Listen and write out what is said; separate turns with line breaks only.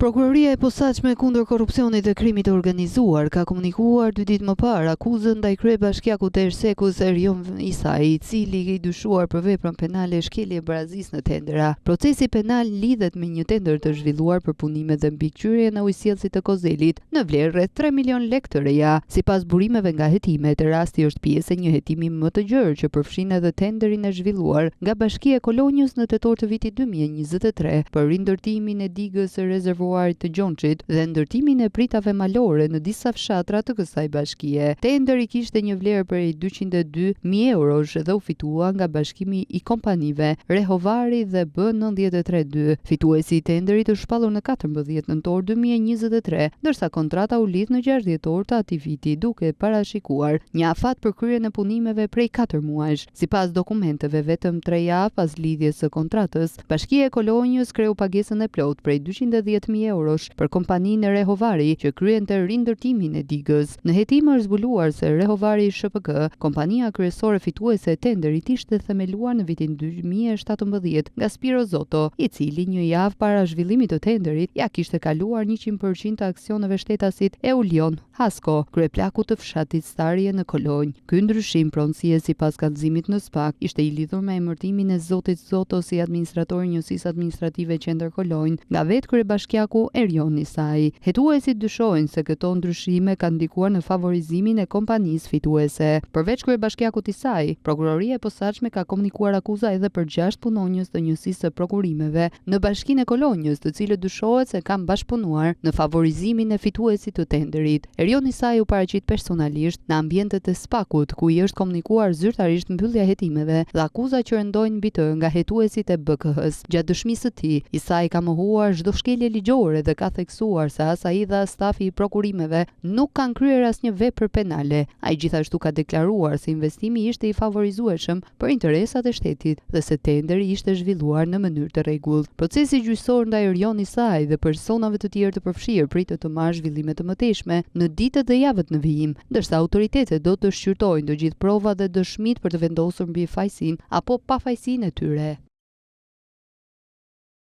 Prokuroria e posaçme kundër korrupsionit dhe krimit të organizuar ka komunikuar 2 ditë më parë akuzën ndaj kryebashkiakut të Ersekut Erion Isai, i cili i dyshuar për veprën penale shkelje barazisë në tendera. Procesi penal lidhet me një tender të zhvilluar për punimet dhe mbikëqyrje në ujësjellësit të Kozelit në vlerë rreth 3 milion lekë të reja. Sipas burimeve nga hetimet, rasti është pjesë e një hetimi më të gjerë që përfshin edhe tenderin e zhvilluar nga Bashkia e Kolonjës në tetor të vitit 2023 për rindërtimin e digës së rezervuarit të Gjonçit dhe ndërtimin e pritave malore në disa fshatra të kësaj bashkie. Tenderi kishte një vlerë prej 202.000 eurosh dhe u fitua nga Bashkimi i Kompanive Rehovari dhe B932. Fituesi i tenderit është shpallur në 14 nëntor 2023, ndërsa kontrata u lidh në 6 dhjetor të atij viti, duke parashikuar një afat për kryen e punimeve prej 4 muajsh. Sipas dokumenteve, vetëm 3 javë pas lidhjes së kontratës, Bashkia e Kolonjës kreu pagesën e plot prej 210.000 eurosh për kompaninë Rehovari që kryente rindërtimin e digës. Në hetim është zbuluar se Rehovari SHPK, kompania kryesore fituese e tenderit, ishte themeluar në vitin 2017 nga Spiro Zoto, i cili një javë para zhvillimit të tenderit ja kishte kaluar 100% të aksioneve shtetasit Eulion Hasko, kryeplaku të fshatit Starje në Kolonjë. Ky ndryshim pronësie sipas kallëzimit në SPAK ishte i lidhur me emërtimin e zotit Zoto si administrator i njësisë administrative Qendër Kolonjë nga vetë kryebashkiaku Erion Isai. Hetuesit dyshojnë se këto ndryshime kanë ndikuar në favorizimin e kompanisë fituese. Përveç kryebashkiakut Isai, prokuroria e posaçme ka komunikuar akuza edhe për 6 punonjës të njësisë së prokurimeve në Bashkinë e Kolonjës, të cilët dyshohet se kanë bashkëpunuar në favorizimin e fituesit të tenderit. Erion Isai u paraqit personalisht në ambientet e SPAK-ut, ku i është komunikuar zyrtarisht mbyllja e hetimeve dhe akuza që rëndojnë mbi të nga hetuesit e BK-s. Gjatë dëshmisë së tij, Isai ka mohuar çdo shkelje ligjore dhe ka theksuar se as ai dhe as stafi i prokurimeve nuk kanë kryer asnjë vepër penale. Ai gjithashtu ka deklaruar se investimi ishte i favorizueshëm për interesat e shtetit dhe se tenderi ishte zhvilluar në mënyrë të rregullt. Procesi gjyqësor ndaj Erion Isai dhe personave të tjerë të përfshirë pritet të marrë zhvillime të mëtejshme në ditët dhe javët në vijim, ndërsa autoritetet do të shqyrtojnë të gjithë provat dhe dëshmitë për të vendosur mbi fajsinë apo pafajsinë e tyre.